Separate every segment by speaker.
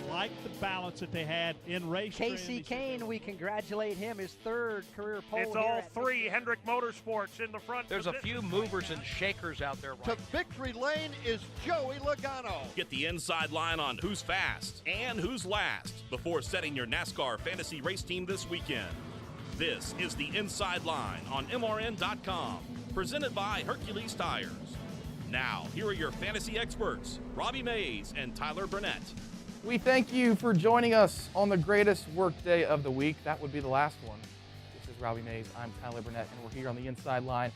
Speaker 1: like the balance that they had in race.
Speaker 2: Casey Kane, we congratulate him, his third career pole.
Speaker 3: It's all three Hendrick Motorsports in the front.
Speaker 4: There's a few movers and shakers out there.
Speaker 5: To victory lane is Joey Logano.
Speaker 6: Get the inside line on who's fast and who's last before setting your NASCAR fantasy race team this weekend. This is the Inside Line on MRN.com, presented by Hercules Tires. Now, here are your fantasy experts, Robbie Mays and Tyler Burnett.
Speaker 7: We thank you for joining us on the greatest work day of the week. That would be the last one. This is Robbie Mays. I'm Tyler Burnett, and we're here on the Inside Line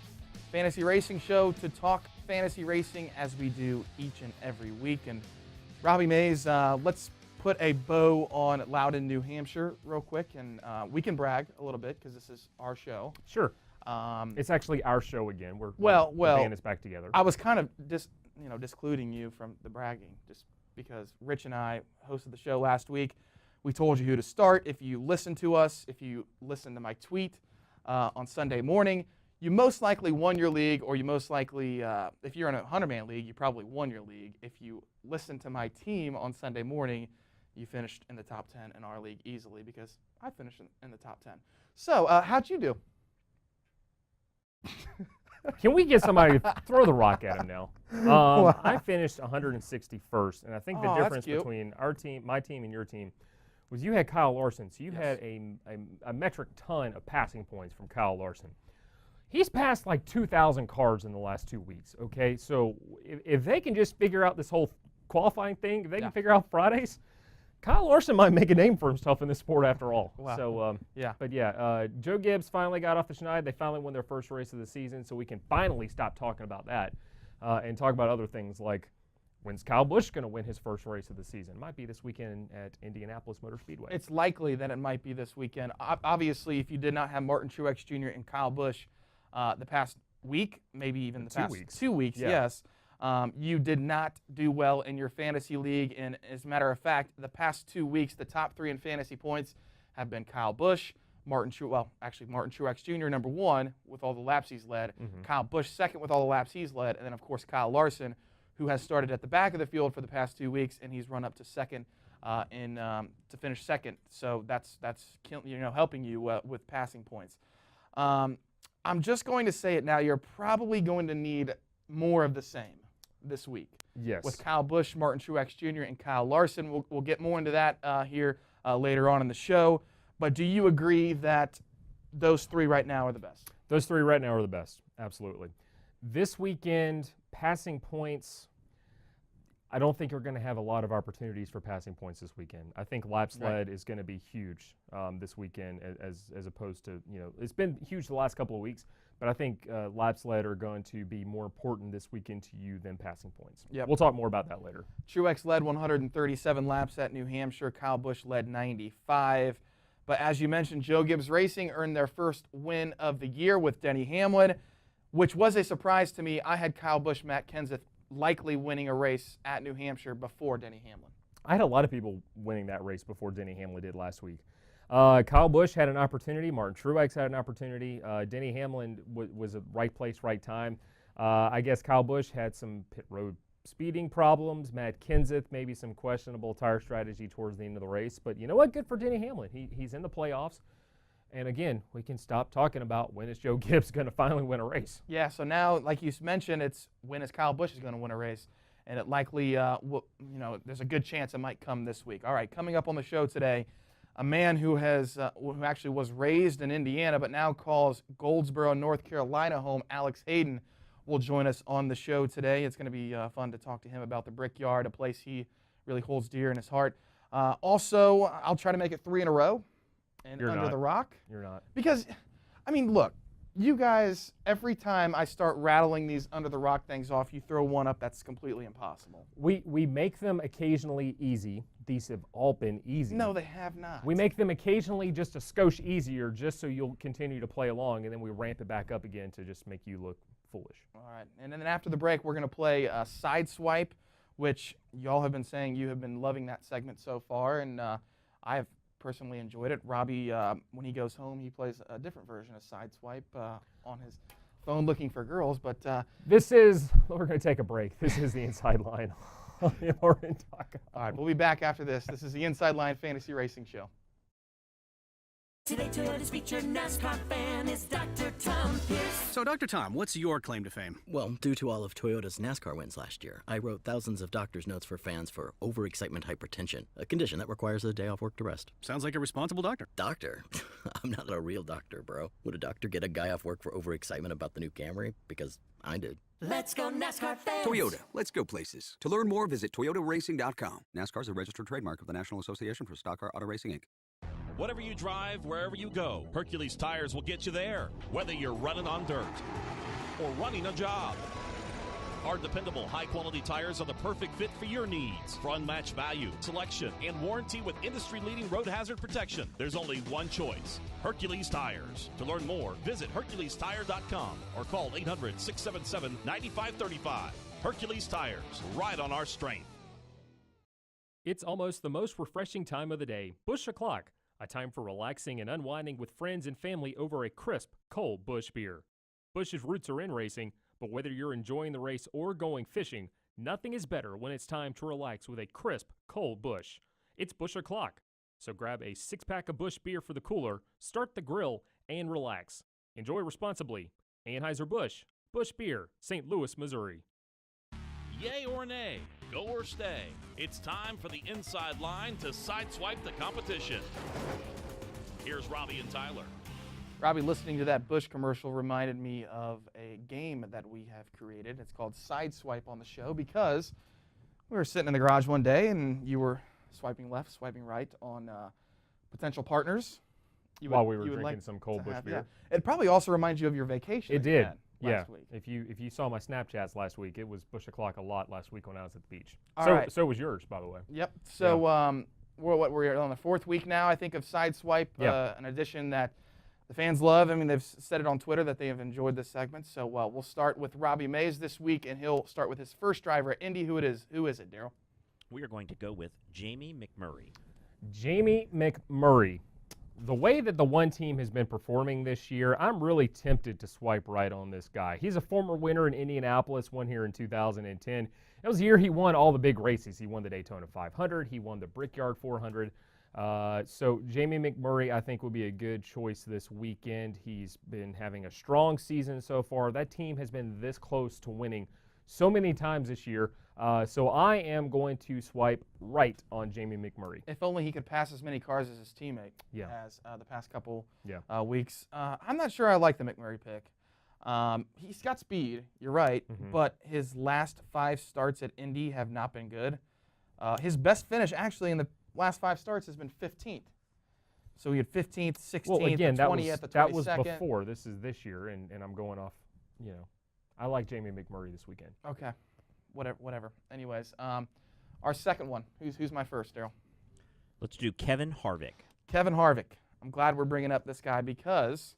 Speaker 7: Fantasy Racing Show to talk fantasy racing as we do each and every week. And Robbie Mays, let's put a bow on Loudon, New Hampshire real quick, and we can brag a little bit because this is our show.
Speaker 8: Sure. It's actually our show again. We're
Speaker 7: the
Speaker 8: band is back together.
Speaker 7: I was kind of discluding you from the bragging, just because Rich and I hosted the show last week. We told you who to start. If you listen to us, if you listen to my tweet on Sunday morning, you most likely won your league, or you most likely, if you're in a 100-man league, you probably won your league. If you listen to my team on Sunday morning, you finished in the top 10 in our league easily, because I finished in the top 10. So how'd you do?
Speaker 8: Can we get somebody to throw the rock at him now? I finished 161st, and I think the difference between our team, my team, and your team was you had Kyle Larson, so you had a metric ton of passing points from Kyle Larson. He's passed like 2,000 cars in the last 2 weeks, okay? So if they can just figure out this whole qualifying thing, if they can figure out Fridays, Kyle Larson might make a name for himself in this sport after all.
Speaker 7: Wow.
Speaker 8: So, Joe Gibbs finally got off the schneid. They finally won their first race of the season, so we can finally stop talking about that and talk about other things like, when's Kyle Busch going to win his first race of the season? Might be this weekend at Indianapolis Motor Speedway.
Speaker 7: It's likely that it might be this weekend. Obviously, if you did not have Martin Truex Jr. and Kyle Busch the past week, maybe even the past 2 weeks, yes. You did not do well in your fantasy league, and as a matter of fact, the past 2 weeks, the top three in fantasy points have been Kyle Busch, Martin Truex Jr. number one with all the laps he's led, Kyle Busch second with all the laps he's led, and then of course Kyle Larson, who has started at the back of the field for the past 2 weeks, and he's run up to second to finish second. So that's helping you with passing points. I'm just going to say it now. You're probably going to need more of the same this week.
Speaker 8: Yes.
Speaker 7: With Kyle Busch, Martin Truex Jr., and Kyle Larson. We'll get more into that here later on in the show. But do you agree that those three right now are the best?
Speaker 8: Those three right now are the best, absolutely. This weekend, passing points, I don't think you're going to have a lot of opportunities for passing points this weekend. I think laps led is going to be huge this weekend as opposed to, it's been huge the last couple of weeks, but I think laps led are going to be more important this weekend to you than passing points.
Speaker 7: Yep.
Speaker 8: We'll talk more about that later.
Speaker 7: Truex led 137 laps at New Hampshire. Kyle Busch led 95. But as you mentioned, Joe Gibbs Racing earned their first win of the year with Denny Hamlin, which was a surprise to me. I had Kyle Busch, Matt Kenseth likely winning a race at New Hampshire before Denny Hamlin.
Speaker 8: I had a lot of people winning that race before Denny Hamlin did last week. Kyle Busch had an opportunity. Martin Truex had an opportunity. Denny Hamlin was a right place, right time. I guess Kyle Busch had some pit road speeding problems. Matt Kenseth, maybe some questionable tire strategy towards the end of the race. But you know what? Good for Denny Hamlin. He's in the playoffs. And again, we can stop talking about when is Joe Gibbs going to finally win a race.
Speaker 7: Yeah, so now, like you mentioned, it's when is Kyle Busch is going to win a race. And it likely, there's a good chance it might come this week. All right, coming up on the show today, a man who actually was raised in Indiana but now calls Goldsboro, North Carolina home, Alex Hayden, will join us on the show today. It's going to be fun to talk to him about the Brickyard, a place he really holds dear in his heart. Also, I'll try to make it 3 in a row. And
Speaker 8: You're
Speaker 7: Under
Speaker 8: not.
Speaker 7: the Rock.
Speaker 8: You're not.
Speaker 7: Because, look, you guys, every time I start rattling these Under the Rock things off, you throw one up that's completely impossible.
Speaker 8: We make them occasionally easy. These have all been easy.
Speaker 7: No, they have not.
Speaker 8: We make them occasionally just a skosh easier just so you'll continue to play along, and then we ramp it back up again to just make you look foolish.
Speaker 7: All right. And then after the break, we're going to play Sideswipe, which y'all have been saying you have been loving that segment so far, and I have personally enjoyed it. Robbie, when he goes home, he plays a different version of Sideswipe on his phone looking for girls. But
Speaker 8: we're going to take a break. This is the Inside Line on MRN.com.
Speaker 7: All right, we'll be back after this. This is the Inside Line Fantasy Racing Show.
Speaker 9: Today, Toyota's featured NASCAR fan is Dr. Tom Pierce.
Speaker 10: So, Dr. Tom, what's your claim to fame?
Speaker 11: Well, due to all of Toyota's NASCAR wins last year, I wrote thousands of doctor's notes for fans for overexcitement hypertension, a condition that requires a day off work to rest.
Speaker 10: Sounds like a responsible doctor.
Speaker 11: Doctor? I'm not a real doctor, bro. Would a doctor get a guy off work for overexcitement about the new Camry? Because I did.
Speaker 9: Let's go NASCAR fans.
Speaker 12: Toyota, let's go places. To learn more, visit toyotaracing.com. NASCAR is a registered trademark of the National Association for Stock Car Auto Racing, Inc.
Speaker 6: Whatever you drive, wherever you go, Hercules Tires will get you there, whether you're running on dirt or running a job. Our dependable, high-quality tires are the perfect fit for your needs. For unmatched value, selection, and warranty with industry-leading road hazard protection, there's only one choice, Hercules Tires. To learn more, visit HerculesTire.com or call 800-677-9535. Hercules Tires, ride on our strength.
Speaker 8: It's almost the most refreshing time of the day, Busch O'Clock, a time for relaxing and unwinding with friends and family over a crisp, cold Busch beer. Busch's roots are in racing, but whether you're enjoying the race or going fishing, nothing is better when it's time to relax with a crisp, cold Busch. It's Busch O'Clock, so grab a six-pack of Busch beer for the cooler, start the grill, and relax. Enjoy responsibly. Anheuser-Busch, Busch Beer, St. Louis, Missouri.
Speaker 6: Yay or nay, go or stay. It's time for the Inside Line to sideswipe the competition. Here's Robbie and Tyler.
Speaker 7: Robbie, listening to that Busch commercial reminded me of a game that we have created. It's called Sideswipe on the show because we were sitting in the garage one day and you were swiping left, swiping right on potential partners.
Speaker 8: While we were drinking some cold Busch beer.
Speaker 7: Yeah. It probably also reminds you of your vacation.
Speaker 8: It did.
Speaker 7: Last week.
Speaker 8: If you saw my Snapchats last week, it was Busch O'Clock a lot last week when I was at the beach. So was yours, by the way.
Speaker 7: Yep. So we're on the fourth week now, I think, of Sideswipe, an addition that the fans love. I mean, they've said it on Twitter that they have enjoyed this segment. So we'll start with Robbie Mays this week, and he'll start with his first driver at Indy. Who is it, Daryl?
Speaker 13: We are going to go with Jamie McMurray.
Speaker 8: Jamie McMurray. The way that the one team has been performing this year, I'm really tempted to swipe right on this guy. He's a former winner in Indianapolis, won here in 2010. It was the year he won all the big races. He won the Daytona 500. He won the Brickyard 400. So Jamie McMurray, I think, will be a good choice this weekend. He's been having a strong season so far. That team has been this close to winning so many times this year. So I am going to swipe right on Jamie McMurray.
Speaker 7: If only he could pass as many cars as his teammate has the past couple weeks. I'm not sure I like the McMurray pick. He's got speed, you're right, but his last 5 starts at Indy have not been good. His best finish actually in the last 5 starts has been 15th. So he had 15th, 16th,
Speaker 8: well, again,
Speaker 7: 20th, the 22nd.
Speaker 8: That was before. This is this year, and I'm going off, I like Jamie McMurray this weekend.
Speaker 7: Okay. Whatever. Anyways, our second one. Who's my first, Daryl?
Speaker 13: Let's do Kevin Harvick.
Speaker 7: Kevin Harvick. I'm glad we're bringing up this guy because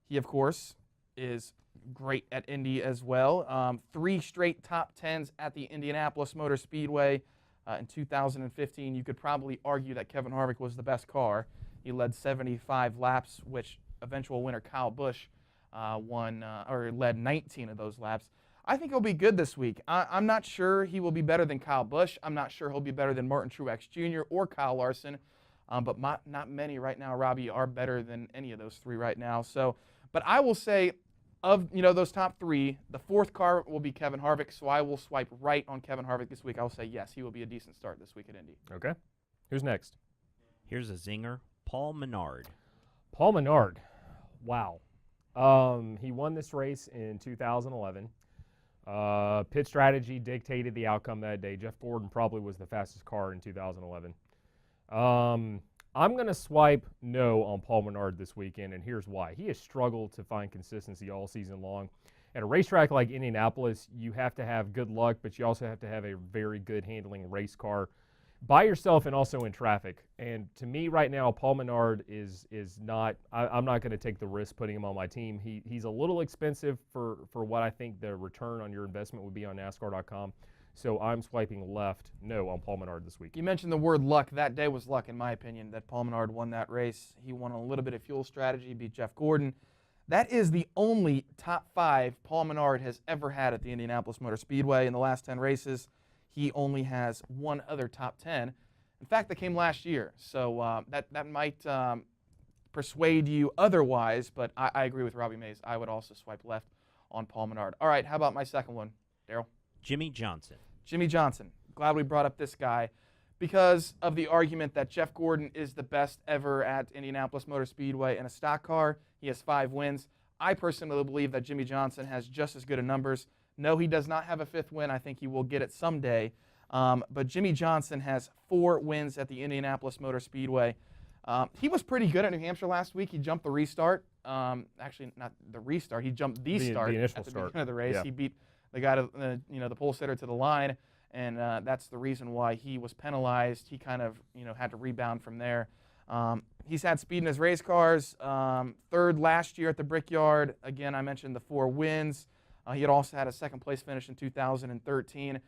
Speaker 7: he, of course, is great at Indy as well. 3 straight top 10s at the Indianapolis Motor Speedway in 2015. You could probably argue that Kevin Harvick was the best car. He led 75 laps, which eventual winner Kyle Busch led 19 of those laps. I think he'll be good this week. I'm not sure he will be better than Kyle Busch. I'm not sure he'll be better than Martin Truex Jr. or Kyle Larson. But not many right now, Robbie, are better than any of those 3 right now. So, but I will say, of those top 3, the 4th car will be Kevin Harvick. So I will swipe right on Kevin Harvick this week. I will say yes, he will be a decent start this week at Indy.
Speaker 8: Okay. Who's next?
Speaker 13: Here's a zinger, Paul Menard.
Speaker 8: Paul Menard. Wow. He won this race in 2011. Pit strategy dictated the outcome that day. Jeff Gordon probably was the fastest car in 2011. I'm going to swipe no on Paul Menard this weekend, and here's why. He has struggled to find consistency all season long. At a racetrack like Indianapolis, you have to have good luck, but you also have to have a very good handling race car by yourself and also in traffic. And to me right now, Paul Menard is not – I'm not going to take the risk putting him on my team. He's a little expensive for what I think the return on your investment would be on NASCAR.com. So I'm swiping left, no, on Paul Menard this week.
Speaker 7: You mentioned the word luck. That day was luck, in my opinion, that Paul Menard won that race. He won a little bit of fuel strategy, beat Jeff Gordon. That is the only top 5 Paul Menard has ever had at the Indianapolis Motor Speedway in the last 10 races. he only has one other top 10. In fact, that came last year. So that might persuade you otherwise, but I agree with Robbie Mays. I would also swipe left on Paul Menard. All right, how about my second one, Daryl?
Speaker 13: Jimmy Johnson.
Speaker 7: Jimmy Johnson. Glad we brought up this guy because of the argument that Jeff Gordon is the best ever at Indianapolis Motor Speedway in a stock car. He has 5 wins. I personally believe that Jimmy Johnson has just as good of numbers. No, he does not have a 5th win. I think he will get it someday. But Jimmy Johnson has 4 wins at the Indianapolis Motor Speedway. He was pretty good at New Hampshire last week. He jumped the restart. Actually, not the restart. He jumped the start
Speaker 8: initial
Speaker 7: at the
Speaker 8: start
Speaker 7: beginning of the race.
Speaker 8: Yeah.
Speaker 7: He beat the guy, the pole sitter to the line, and that's the reason why he was penalized. He kind of, had to rebound from there. He's had speed in his race cars. 3rd last year at the Brickyard. Again, I mentioned the 4 wins. He had also had a 2nd place finish in 2013.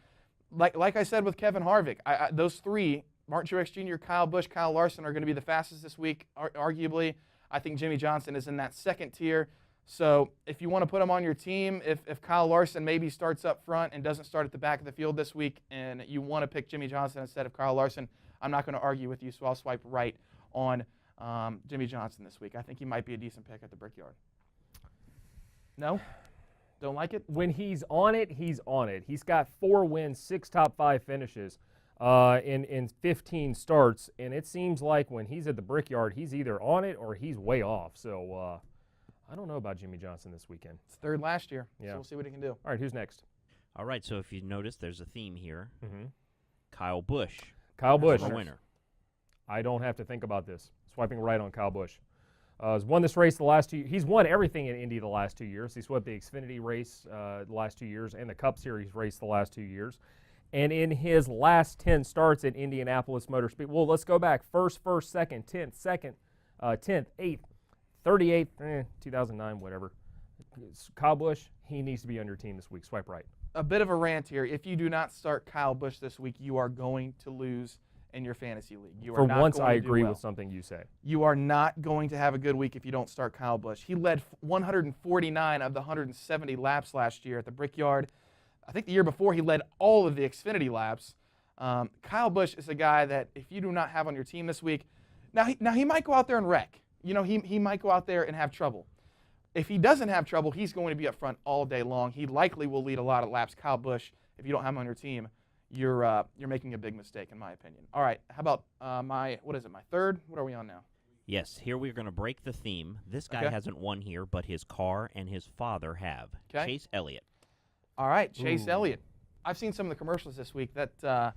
Speaker 7: Like I said with Kevin Harvick, those 3, Martin Truex Jr., Kyle Busch, Kyle Larson, are going to be the fastest this week, arguably. I think Jimmy Johnson is in that 2nd tier. So if you want to put him on your team, if Kyle Larson maybe starts up front and doesn't start at the back of the field this week, and you want to pick Jimmy Johnson instead of Kyle Larson, I'm not going to argue with you, so I'll swipe right on Jimmy Johnson this week. I think he might be a decent pick at the Brickyard. No? Don't like it?
Speaker 8: When he's on it, he's on it. He's got 4 wins, 6 top 5 finishes in 15 starts, and it seems like when he's at the Brickyard, he's either on it or he's way off. So I don't know about Jimmy Johnson this weekend.
Speaker 7: It's 3rd last year,
Speaker 8: yeah.
Speaker 7: So we'll see what he can do.
Speaker 8: All right, who's next?
Speaker 13: All right, so if you notice, there's a theme here.
Speaker 8: Mm-hmm.
Speaker 13: Kyle Busch.
Speaker 8: Kyle Busch.
Speaker 13: The winner.
Speaker 8: I don't have to think about this. Swiping right on Kyle Busch. He's won this race the last 2 years. He's won everything in Indy the last 2 years. He swept the Xfinity race the last 2 years and the Cup Series race the last 2 years. And in his last 10 starts at Indianapolis Motor Speedway, well, let's go back. First, second, 10th, 10th, 8th, 38th, 2009, whatever. Kyle Busch, he needs to be on your team this week. Swipe right.
Speaker 7: A bit of a rant here. If you do not start Kyle Busch this week, you are going to lose in your fantasy league. You are
Speaker 8: For
Speaker 7: not
Speaker 8: once,
Speaker 7: going
Speaker 8: I
Speaker 7: to do
Speaker 8: agree
Speaker 7: well.
Speaker 8: with something you say.
Speaker 7: You are not going to have a good week if you don't start Kyle Busch. He led 149 of the 170 laps last year at the Brickyard. I think the year before he led all of the Xfinity laps. Kyle Busch is a guy that if you do not have on your team this week, now he might go out there and wreck. He might go out there and have trouble. If he doesn't have trouble, he's going to be up front all day long. He likely will lead a lot of laps. Kyle Busch, if you don't have him on your team, you're making a big mistake, in my opinion. All right, how about my 3rd? What are we on now?
Speaker 13: Yes, here we're going to break the theme. This guy hasn't won here, but his car and his father have.
Speaker 7: Okay.
Speaker 13: Chase Elliott.
Speaker 7: All right, Chase Elliott. I've seen some of the commercials this week that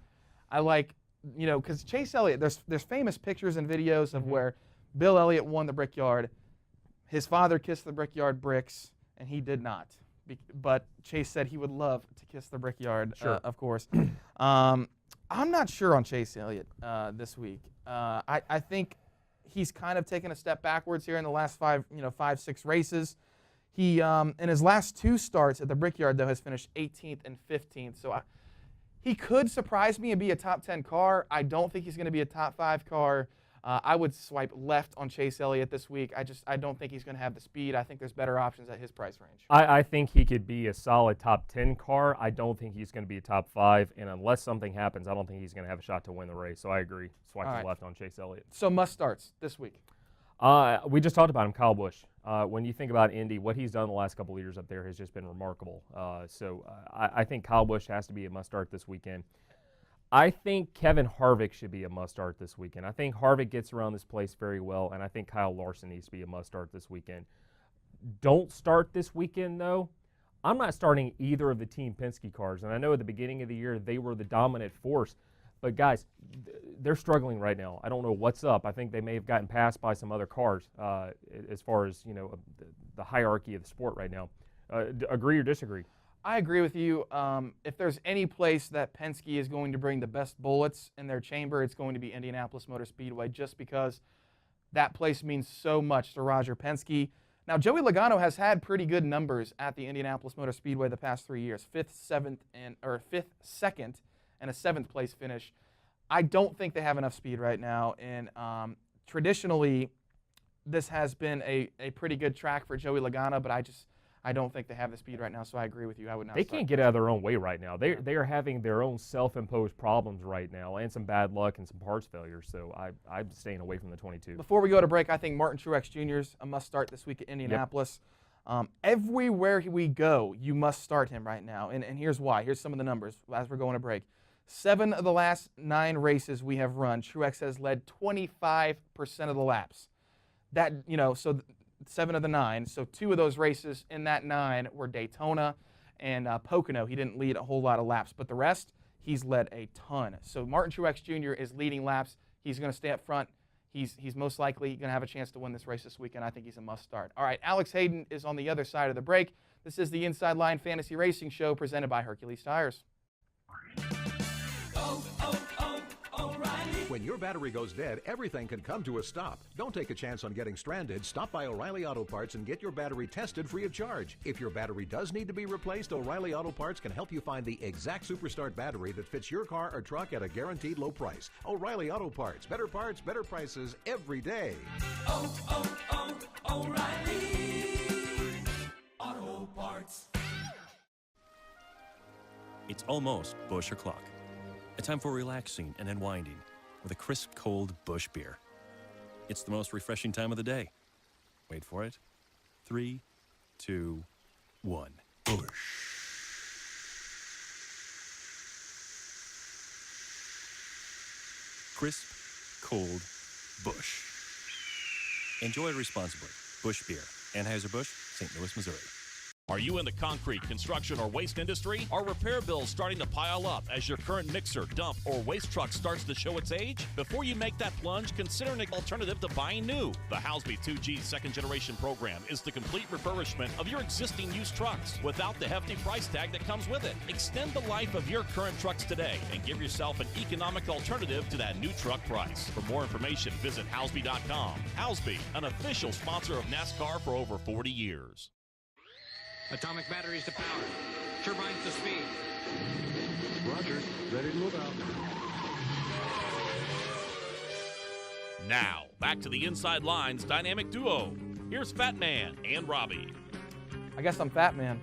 Speaker 7: I like, because Chase Elliott, there's famous pictures and videos of where Bill Elliott won the Brickyard. His father kissed the Brickyard bricks, and he did not. But Chase said he would love to kiss the Brickyard, of course. I'm not sure on Chase Elliott this week. I think he's kind of taken a step backwards here in the last 5-6 races. He, in his last 2 starts at the Brickyard, though, has finished 18th and 15th. So he could surprise me and be a top 10 car. I don't think he's going to be a top 5 car. I would swipe left on Chase Elliott this week. I don't think he's going to have the speed. I think there's better options at his price range.
Speaker 8: I think he could be a solid top 10 car. I don't think he's going to be a top 5. And unless something happens, I don't think he's going to have a shot to win the race. So I agree. Swiping left on Chase Elliott.
Speaker 7: So must starts this week.
Speaker 8: We just talked about him, Kyle Busch. When you think about Indy, what he's done the last couple of years up there has just been remarkable. I think Kyle Busch has to be a must-start this weekend. I think Kevin Harvick should be a must-start this weekend. I think Harvick gets around this place very well, and I think Kyle Larson needs to be a must-start this weekend. Don't start this weekend, though. I'm not starting either of the Team Penske cars, and I know at the beginning of the year they were the dominant force. But, guys, they're struggling right now. I don't know what's up. I think they may have gotten passed by some other cars as far as, the hierarchy of the sport right now. Agree or disagree?
Speaker 7: I agree with you. If there's any place that Penske is going to bring the best bullets in their chamber, it's going to be Indianapolis Motor Speedway, just because that place means so much to Roger Penske. Now, Joey Logano has had pretty good numbers at the Indianapolis Motor Speedway the past 3 years, 5th, 2nd, and a 7th place finish. I don't think they have enough speed right now, and traditionally, this has been a pretty good track for Joey Logano, but I I don't think they have the speed right now, so I agree with you. I would not.
Speaker 8: They can't get out of their own way right now. They are having their own self-imposed problems right now, and some bad luck and some parts failures. So I'm staying away from the 22.
Speaker 7: Before we go to break, I think Martin Truex Jr. is a must-start this week at Indianapolis. Yep. Everywhere we go, you must start him right now, and here's why. Here's some of the numbers as we're going to break. 7 of the last 9 races we have run, Truex has led 25% of the laps. That, so 7 of the 9. So 2 of those races in that 9 were Daytona and Pocono. He didn't lead a whole lot of laps, but the rest, he's led a ton. So Martin Truex Jr. is leading laps. He's going to stay up front. He's most likely going to have a chance to win this race this weekend. I think he's a must-start. All right, Alex Hayden is on the other side of the break. This is the Inside Line Fantasy Racing Show presented by Hercules Tires.
Speaker 14: When your battery goes dead, everything can come to a stop. Don't take a chance on getting stranded. Stop by O'Reilly Auto Parts and get your battery tested free of charge. If your battery does need to be replaced, O'Reilly Auto Parts can help you find the exact Superstart battery that fits your car or truck at a guaranteed low price. O'Reilly Auto Parts. Better parts, better prices every day.
Speaker 9: O'Reilly Auto Parts.
Speaker 15: It's almost Busch o'clock. A time for relaxing and unwinding with a crisp, cold Busch beer. It's the most refreshing time of the day. Wait for it. 3, 2, 1. Busch. Crisp, cold Busch. Enjoy responsibly. Busch Beer. Anheuser-Busch, St. Louis, Missouri.
Speaker 6: Are you in the concrete, construction, or waste industry? Are repair bills starting to pile up as your current mixer, dump, or waste truck starts to show its age? Before you make that plunge, consider an alternative to buying new. The Housby 2G second generation program is the complete refurbishment of your existing used trucks without the hefty price tag that comes with it. Extend the life of your current trucks today and give yourself an economic alternative to that new truck price. For more information, visit Housby.com. Housby, an official sponsor of NASCAR for over 40 years.
Speaker 16: Atomic batteries to power. Turbines to speed.
Speaker 14: Roger. Ready to move out.
Speaker 6: Now, back to the Inside Lines dynamic duo. Here's Fat Man and Robbie.
Speaker 7: I guess I'm Fat Man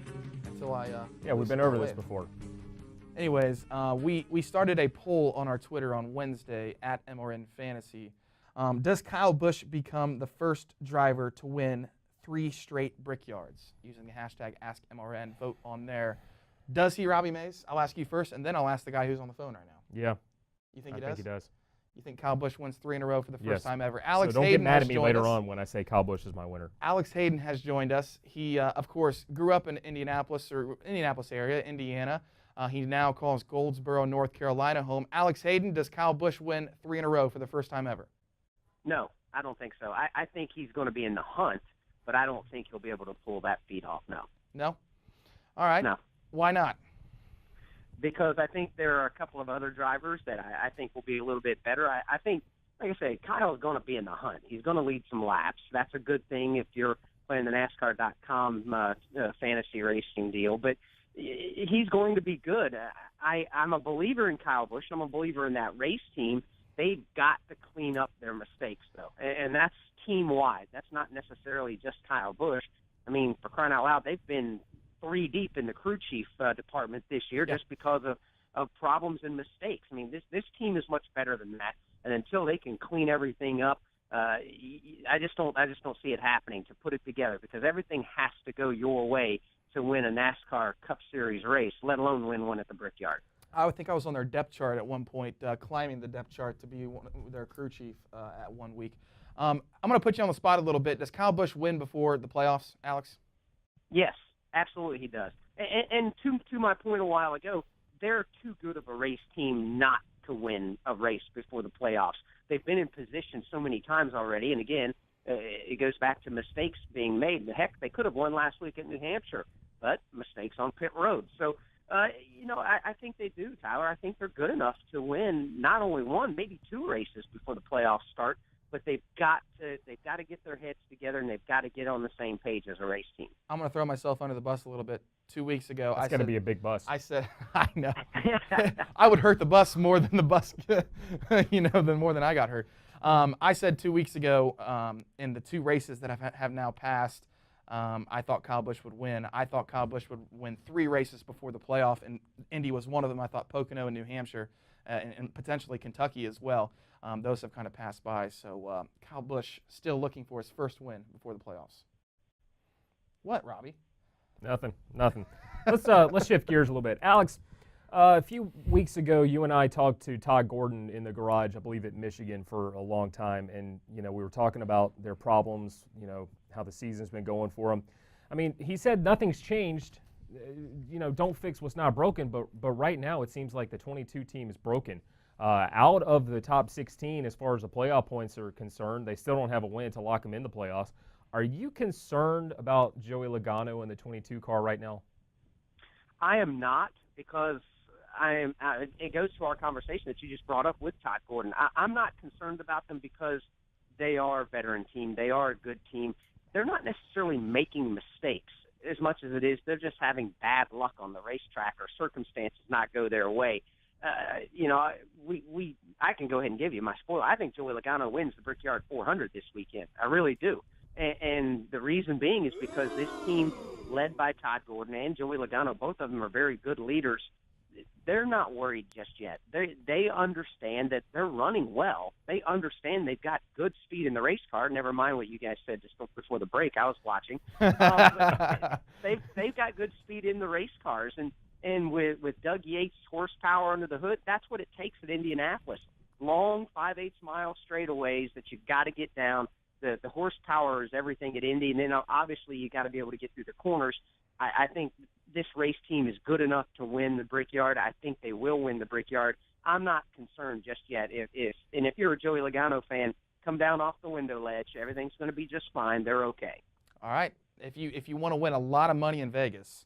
Speaker 7: until I...
Speaker 8: yeah, we've been over this before.
Speaker 7: Anyways, we started a poll on our Twitter on Wednesday at MRN Fantasy. Does Kyle Busch become the first driver to win 3 straight Brickyards? Using the hashtag AskMRN, vote on there. Does he, Robbie Mays? I'll ask you first, and then I'll ask the guy who's on the phone right now.
Speaker 8: Yeah.
Speaker 7: You think he
Speaker 8: does?
Speaker 7: does?
Speaker 8: I think he does.
Speaker 7: You think Kyle Busch wins 3 in a row for the first
Speaker 8: Yes.
Speaker 7: time ever? Alex
Speaker 8: so don't
Speaker 7: Hayden
Speaker 8: get mad
Speaker 7: has
Speaker 8: at me
Speaker 7: joined
Speaker 8: later
Speaker 7: us.
Speaker 8: on when I say Kyle Busch is my winner.
Speaker 7: Alex Hayden has joined us. He, of course, grew up in Indianapolis area, Indiana. He now calls Goldsboro, North Carolina home. Alex Hayden, does Kyle Busch win 3 in a row for the first time ever?
Speaker 17: No, I don't think so. I think he's going to be in the hunt, but I don't think he'll be able to pull that feat off, no.
Speaker 7: No? All right.
Speaker 17: No.
Speaker 7: Why not?
Speaker 17: Because I think there are a couple of other drivers that I think will be a little bit better. I think, like I say, Kyle's going to be in the hunt. He's going to lead some laps. That's a good thing if you're playing the NASCAR.com fantasy racing deal. But he's going to be good. I'm a believer in Kyle Busch. I'm a believer in that race team. They've got to clean up their mistakes, though, and that's team-wide. That's not necessarily just Kyle Busch. I mean, for crying out loud, they've been 3 deep in the crew chief department this year just because of problems and mistakes. I mean, this team is much better than that, and until they can clean everything up, I just don't see it happening to put it together, because everything has to go your way to win a NASCAR Cup Series race, let alone win one at the Brickyard.
Speaker 7: I would think I was on their depth chart at one point, climbing the depth chart to be their crew chief at 1 week. I'm going to put you on the spot a little bit. Does Kyle Busch win before the playoffs, Alex?
Speaker 17: Yes, absolutely he does. And to my point a while ago, they're too good of a race team not to win a race before the playoffs. They've been in position so many times already, and again, it goes back to mistakes being made. Heck, they could have won last week at New Hampshire, but mistakes on pit road. So, I think they do, Tyler. I think they're good enough to win not only 1, maybe 2 races before the playoffs start, but they've got to get their heads together, and they've got to get on the same page as a race team.
Speaker 7: I'm going to throw myself under the bus a little bit. 2 weeks ago,
Speaker 8: That's going to be a big bus.
Speaker 7: I said, I know. I would hurt the bus more than the bus, more than I got hurt. I said 2 weeks ago in the 2 races that have now passed, I thought Kyle Busch would win. I thought Kyle Busch would win 3 races before the playoff, and Indy was one of them. I thought Pocono and New Hampshire and potentially Kentucky as well. Those have kind of passed by. So Kyle Busch still looking for his first win before the playoffs. What, Robbie?
Speaker 8: Nothing. Let's shift gears a little bit. Alex, a few weeks ago, you and I talked to Todd Gordon in the garage, I believe at Michigan, for a long time, and we were talking about their problems, how the season's been going for them. I mean, he said nothing's changed. Don't fix what's not broken, but right now it seems like the 22 team is broken. Out of the top 16 as far as the playoff points are concerned, they still don't have a win to lock them in the playoffs. Are you concerned about Joey Logano in the 22 car right now?
Speaker 17: I am not, because it goes to our conversation that you just brought up with Todd Gordon. I'm not concerned about them because they are a veteran team. They are a good team. They're not necessarily making mistakes as much as it is they're just having bad luck on the racetrack or circumstances not go their way. I can go ahead and give you my spoiler. I think Joey Logano wins the Brickyard 400 this weekend. I really do. And the reason being is because this team, led by Todd Gordon and Joey Logano, both of them are very good leaders. They're not worried just yet. They understand that they're running well. They understand they've got good speed in the race car. Never mind what you guys said just before the break. I was watching. They've got good speed in the race cars, and with Doug Yates' horsepower under the hood, that's what it takes at Indianapolis. Long 5/8 mile straightaways that you've got to get down. The horsepower is everything at Indy, and then obviously you got to be able to get through the corners. I think this race team is good enough to win the Brickyard. I think they will win the Brickyard. I'm not concerned just yet. If you're a Joey Logano fan, come down off the window ledge. Everything's going to be just fine. They're okay.
Speaker 7: All right. If you want to win a lot of money in Vegas,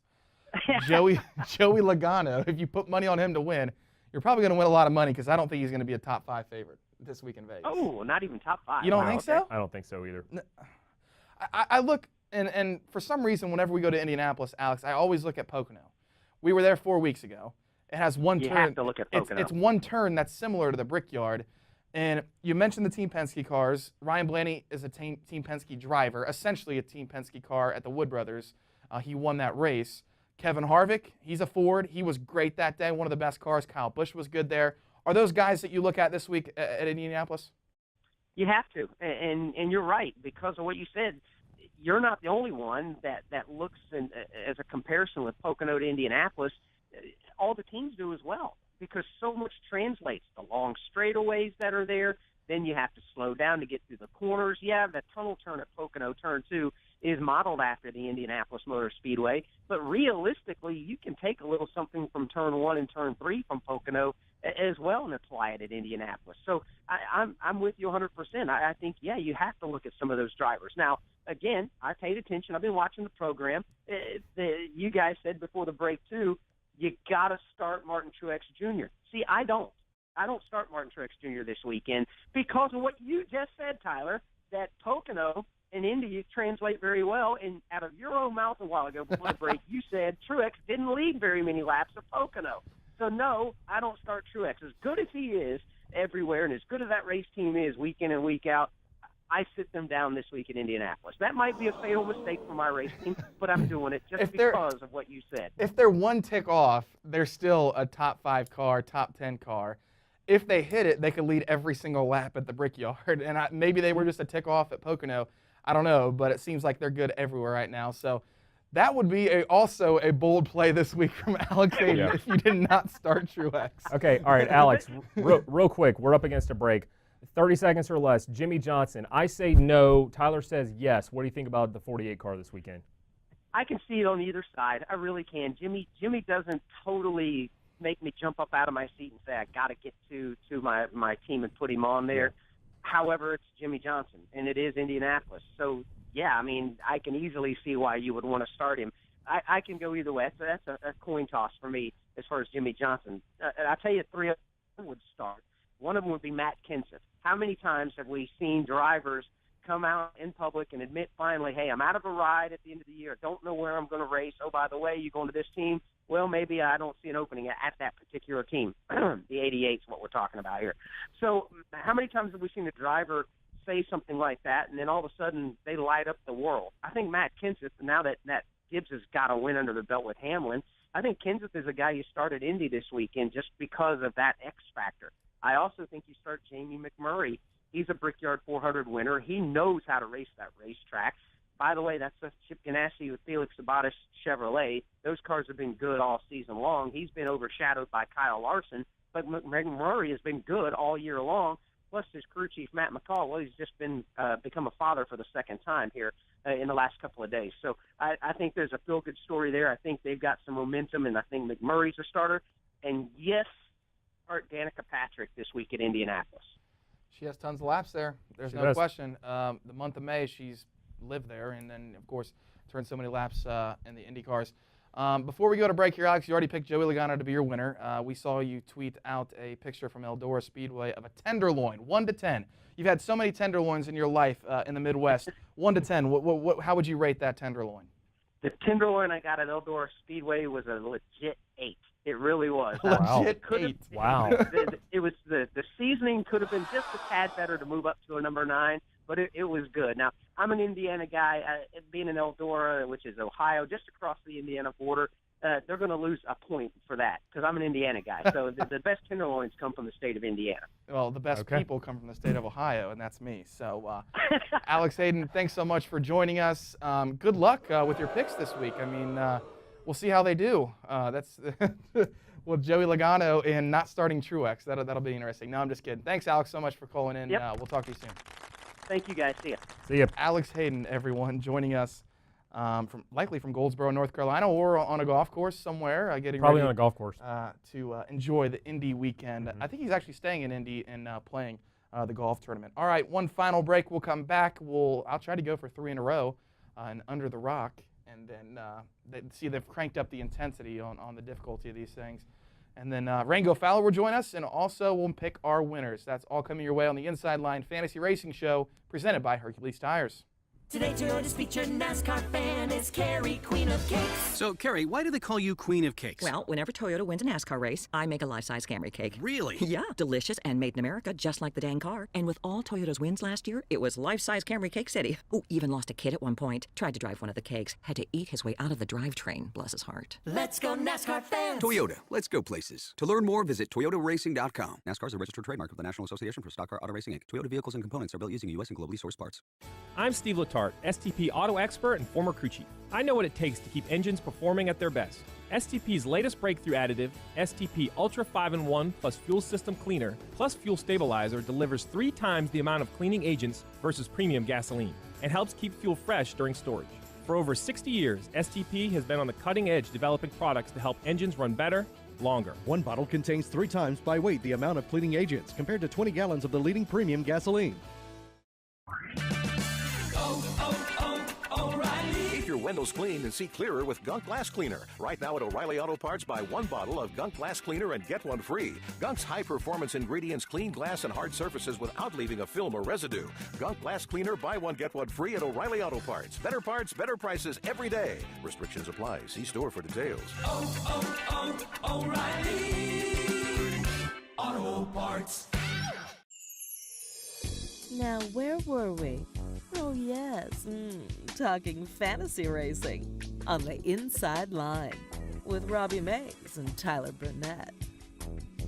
Speaker 7: Joey Logano, if you put money on him to win, you're probably going to win a lot of money, because I don't think he's going to be a top 5 favorite this week in Vegas.
Speaker 17: Oh, not even top 5.
Speaker 7: You don't think so?
Speaker 8: I don't think so either.
Speaker 7: I look, and for some reason, whenever we go to Indianapolis, Alex, I always look at Pocono. We were there 4 weeks ago. It has one turn.
Speaker 17: You have to look at Pocono.
Speaker 7: It's one turn that's similar to the Brickyard. And you mentioned the Team Penske cars. Ryan Blaney is a Team Penske driver, essentially a Team Penske car at the Wood Brothers. He won that race. Kevin Harvick, he's a Ford. He was great that day, one of the best cars. Kyle Busch was good there. Are those guys that you look at this week at Indianapolis?
Speaker 17: You have to, and you're right, because of what you said. You're not the only one that looks as a comparison with Pocono to Indianapolis. All the teams do as well, because so much translates. The long straightaways that are there, then you have to slow down to get through the corners. Yeah, the tunnel turn at Pocono, turn 2, is modeled after the Indianapolis Motor Speedway, but realistically, you can take a little something from turn 1 and turn 3 from Pocono as well and apply it at Indianapolis. So I'm with you 100%. I think, yeah, you have to look at some of those drivers. Now, again, I paid attention. I've been watching the program. You guys said before the break, too, you got to start Martin Truex Jr. See, I don't start Martin Truex Jr. this weekend because of what you just said, Tyler, that Pocono and Indy translate very well. And out of your own mouth a while ago before the break, you said Truex didn't lead very many laps of Pocono. So, no, I don't start Truex. As good as he is everywhere and as good as that race team is week in and week out, I sit them down this week in Indianapolis. That might be a fatal mistake for my race team, but I'm doing it just because of what you said.
Speaker 7: If they're one tick off, they're still a top 5 car, top 10 car. If they hit it, they could lead every single lap at the Brickyard. And maybe they were just a tick off at Pocono. I don't know, but it seems like they're good everywhere right now. So that would be also a bold play this week from Alex Hayden if you did not start Truex.
Speaker 8: Okay, all right, Alex, real quick. We're up against a break. 30 seconds or less. Jimmy Johnson. I say no. Tyler says yes. What do you think about the 48 car this weekend?
Speaker 17: I can see it on either side. I really can. Jimmy doesn't totally make me jump up out of my seat and say I got to get to my team and put him on there. Yeah. However, it's Jimmy Johnson, and it is Indianapolis. So, yeah, I mean, I can easily see why you would want to start him. I can go either way. So that's a coin toss for me as far as Jimmy Johnson. I'll tell you 3 of them would start. One of them would be Matt Kenseth. How many times have we seen drivers come out in public and admit finally, hey, I'm out of a ride at the end of the year. Don't know where I'm going to race. Oh, by the way, you going to this team? Well, maybe I don't see an opening at that particular team. The 88 is what we're talking about here. So how many times have we seen a driver say something like that, and then all of a sudden they light up the world. I think Matt Kenseth, now that Gibbs has got a win under the belt with Hamlin, I think Kenseth is a guy you start at Indy this weekend just because of that X factor. I also think you start Jamie McMurray. He's a Brickyard 400 winner. He knows how to race that racetrack. By the way, that's a Chip Ganassi with Felix Sabates Chevrolet. Those cars have been good all season long. He's been overshadowed by Kyle Larson, but McMurray has been good all year long. Plus his crew chief, Matt McCall, well, he's just been become a father for the second time here in the last couple of days. So I think there's a feel-good story there. I think they've got some momentum, and I think McMurray's a starter. And, yes, start Danica Patrick this week at Indianapolis.
Speaker 7: She has tons of laps there. There's no question. The month of May, she's lived there, and then, of course, turned so many laps in the Indy cars. Before we go to break here, Alex, you already picked Joey Logano to be your winner. We saw you tweet out a picture from Eldora Speedway of a tenderloin, 1 to 10. You've had so many tenderloins in your life in the Midwest. 1 to 10, how would you rate that tenderloin?
Speaker 17: The tenderloin I got at Eldora Speedway was a legit 8. It really was.
Speaker 7: Wow. Legit 8.
Speaker 8: Wow.
Speaker 17: It was the seasoning could have been just a tad better to move up to a number 9, but it was good. Now, I'm an Indiana guy. Being in Eldora, which is Ohio, just across the Indiana border, they're going to lose a point for that because I'm an Indiana guy. So the best tenderloins come from the state of Indiana.
Speaker 7: Well, the best people come from the state of Ohio, and that's me. So, Alex Hayden, thanks so much for joining us. Good luck with your picks this week. I mean, we'll see how they do. That's with Joey Logano and not starting Truex. That'll be interesting. No, I'm just kidding. Thanks, Alex, so much for calling in.
Speaker 17: Yep.
Speaker 7: We'll talk to you soon.
Speaker 17: Thank you, guys. See ya.
Speaker 8: See ya.
Speaker 7: Alex Hayden, everyone, joining us likely from Goldsboro, North Carolina, or on a golf course somewhere. Getting
Speaker 8: Probably
Speaker 7: ready,
Speaker 8: on a golf course.
Speaker 7: to enjoy the Indy weekend. I think he's actually staying in Indy and playing the golf tournament. All right, one final break. We'll come back. I'll try to go for 3 in a row and Under the Rock, and then see they've cranked up the intensity on the difficulty of these things. And then Rango Fowler will join us, and also we'll pick our winners. That's all coming your way on the Inside Line Fantasy Racing Show, presented by Hercules Tires.
Speaker 9: Today, Toyota's featured NASCAR fan is Carrie, Queen of Cakes.
Speaker 10: So, Carrie, why do they call you Queen of Cakes?
Speaker 18: Well, whenever Toyota wins a NASCAR race, I make a life-size Camry cake.
Speaker 10: Really?
Speaker 18: Yeah, delicious and made in America, just like the dang car. And with all Toyota's wins last year, it was life-size Camry Cake City. Oh, even lost a kid at one point. Tried to drive one of the cakes. Had to eat his way out of the drivetrain. Bless his heart.
Speaker 9: Let's go NASCAR fans.
Speaker 12: Toyota, let's go places. To learn more, visit toyotaracing.com. NASCAR is a registered trademark of the National Association for Stock Car Auto Racing, Inc. Toyota vehicles and components are built using U.S. and globally sourced parts.
Speaker 19: I'm Steve Letarte, STP Auto Expert and former crew chief. I know what it takes to keep engines performing at their best. STP's latest breakthrough additive, STP Ultra 5-in-1 plus Fuel System Cleaner plus Fuel Stabilizer, delivers 3 times the amount of cleaning agents versus premium gasoline and helps keep fuel fresh during storage. For over 60 years, STP has been on the cutting edge developing products to help engines run better, longer.
Speaker 20: One bottle contains 3 times by weight the amount of cleaning agents compared to 20 gallons of the leading premium gasoline.
Speaker 14: Keep your windows clean and see clearer with Gunk Glass Cleaner. Right now at O'Reilly Auto Parts, buy 1 bottle of Gunk Glass Cleaner and get 1 free. Gunk's high-performance ingredients clean glass and hard surfaces without leaving a film or residue. Gunk Glass Cleaner, buy 1, get 1 free at O'Reilly Auto Parts. Better parts, better prices every day. Restrictions apply. See store for details.
Speaker 9: O'Reilly Auto Parts.
Speaker 21: Now, where were we? Oh, yes, talking fantasy racing on the Inside Line with Robbie Mays and Tyler Burnett.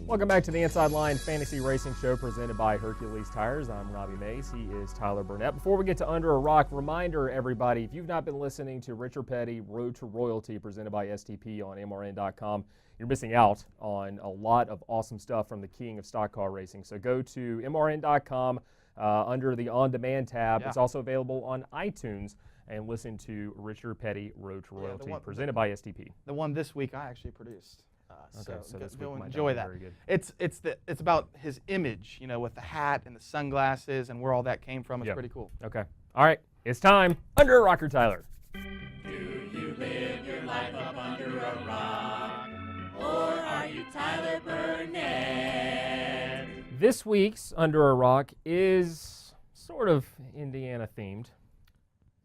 Speaker 8: Welcome back to the Inside Line Fantasy Racing Show presented by Hercules Tires. I'm Robbie Mays. He is Tyler Burnett. Before we get to Under a Rock, reminder, everybody, if you've not been listening to Richard Petty, Road to Royalty, presented by STP on MRN.com, you're missing out on a lot of awesome stuff from the king of stock car racing. So go to MRN.com. Under the On Demand tab. Yeah. It's also available on iTunes, and listen to Richard Petty, Road to Royalty, presented by STP.
Speaker 7: The one this week I actually produced.
Speaker 8: So this
Speaker 7: go
Speaker 8: week
Speaker 7: enjoy that.
Speaker 8: Very good.
Speaker 7: It's about his image, with the hat and the sunglasses and where all that came from. It's pretty cool.
Speaker 8: Okay. All right. It's time. Under a Rocker, Tyler.
Speaker 9: Do you live your life up under a rock? Or are you Tyler Burnett?
Speaker 8: This week's Under a Rock is sort of Indiana themed.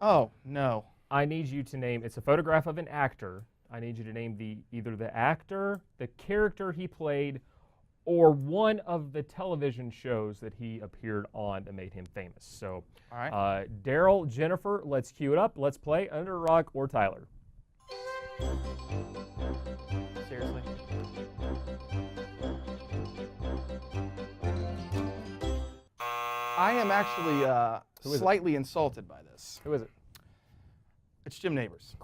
Speaker 7: Oh, no.
Speaker 8: I need you to name, it's a photograph of an actor. I need you to name either the actor, the character he played, or one of the television shows that he appeared on that made him famous. So,
Speaker 7: all right.
Speaker 8: Daryl, Jennifer, let's cue it up. Let's play Under a Rock or Tyler.
Speaker 7: Seriously. I am actually slightly insulted by this.
Speaker 8: Who is it?
Speaker 7: It's Jim Neighbors.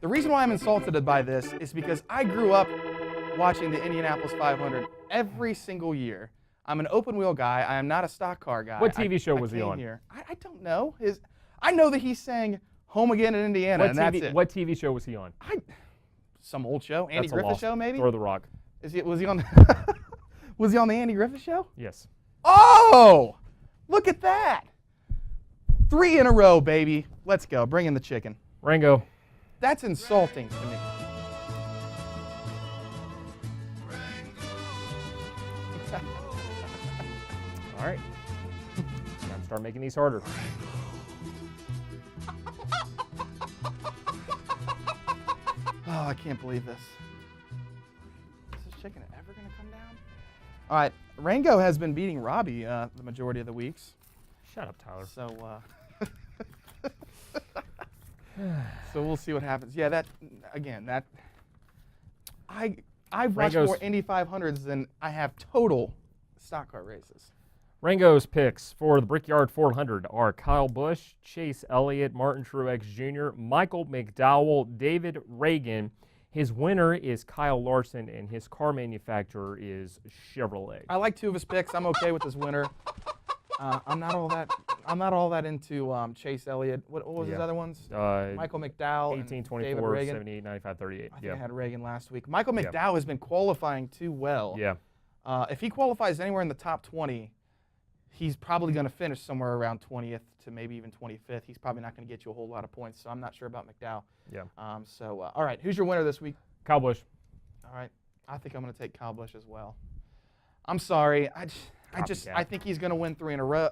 Speaker 7: The reason why I'm insulted by this is because I grew up watching the Indianapolis 500 every single year. I'm an open wheel guy. I am not a stock car guy.
Speaker 8: What TV show was he on?
Speaker 7: Here. I don't know. I know that he sang Home Again in Indiana, and that's it.
Speaker 8: What TV show was he on?
Speaker 7: Some old show. Andy Griffith show, maybe?
Speaker 8: Throw the Rock.
Speaker 7: Was he on was he on the Andy Griffith show?
Speaker 8: Yes.
Speaker 7: Oh! Look at that. 3 in a row, baby. Let's go. Bring in the chicken.
Speaker 8: Rango.
Speaker 7: That's insulting to me.
Speaker 8: All right. Time to start making these harder.
Speaker 7: Oh, I can't believe this. Is this chicken ever going to come down? All right. Rango has been beating Robbie the majority of the weeks.
Speaker 8: Shut up, Tyler.
Speaker 7: So, so we'll see what happens. Yeah, I've watched more Indy 500s than I have total stock car races.
Speaker 8: Rango's picks for the Brickyard 400 are Kyle Busch, Chase Elliott, Martin Truex Jr., Michael McDowell, David Reagan. His winner is Kyle Larson, and his car manufacturer is Chevrolet.
Speaker 7: I like 2 of his picks. I'm okay with his winner. I'm not all that into Chase Elliott. What was his other ones?
Speaker 8: Michael
Speaker 7: McDowell,
Speaker 8: 18, 24,
Speaker 7: David Reagan.
Speaker 8: 78, 95, 38.
Speaker 7: I think I had Reagan last week. Michael McDowell has been qualifying too well.
Speaker 8: Yeah.
Speaker 7: If he qualifies anywhere in the top 20, he's probably going to finish somewhere around 20th to maybe even 25th. He's probably not going to get you a whole lot of points, so I'm not sure about McDowell.
Speaker 8: Yeah.
Speaker 7: All right, who's your winner this week?
Speaker 8: Kyle Busch.
Speaker 7: All right, I think I'm going to take Kyle Busch as well. I'm sorry, I think he's going to win 3 in a row.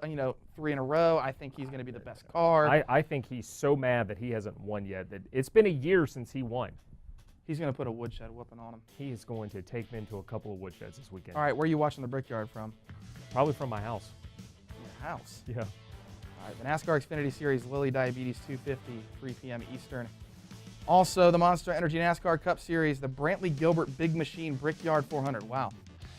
Speaker 7: 3 in a row. I think he's going to be the best car.
Speaker 8: I think he's so mad that he hasn't won yet. That it's been a year since he won.
Speaker 7: He's going to put a woodshed whooping on him.
Speaker 8: He is going to take me into a couple of woodsheds this weekend.
Speaker 7: All right, where are you watching the Brickyard from?
Speaker 8: Probably from my house.
Speaker 7: Your house?
Speaker 8: Yeah.
Speaker 7: All right, the NASCAR Xfinity Series Lilly Diabetes 250, 3 p.m. Eastern. Also, the Monster Energy NASCAR Cup Series, the Brantley Gilbert Big Machine Brickyard 400. Wow.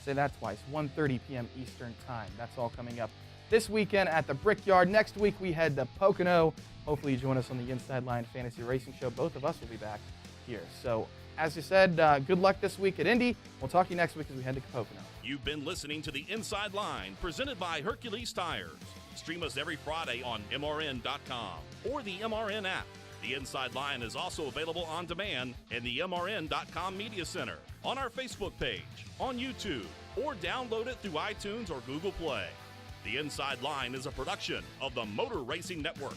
Speaker 7: Say that twice. 1:30 p.m. Eastern Time. That's all coming up this weekend at the Brickyard. Next week, we head to Pocono. Hopefully, you join us on the Inside Line Fantasy Racing Show. Both of us will be back here. So, as you said, good luck this week at Indy. We'll talk to you next week as we head to Pocono.
Speaker 6: You've been listening to the Inside Line, presented by Hercules Tires. Stream us every Friday on MRN.com or the MRN app. The Inside Line is also available on demand in the MRN.com Media Center, on our Facebook page, on YouTube, or download it through iTunes or Google Play. The Inside Line is a production of the Motor Racing Network.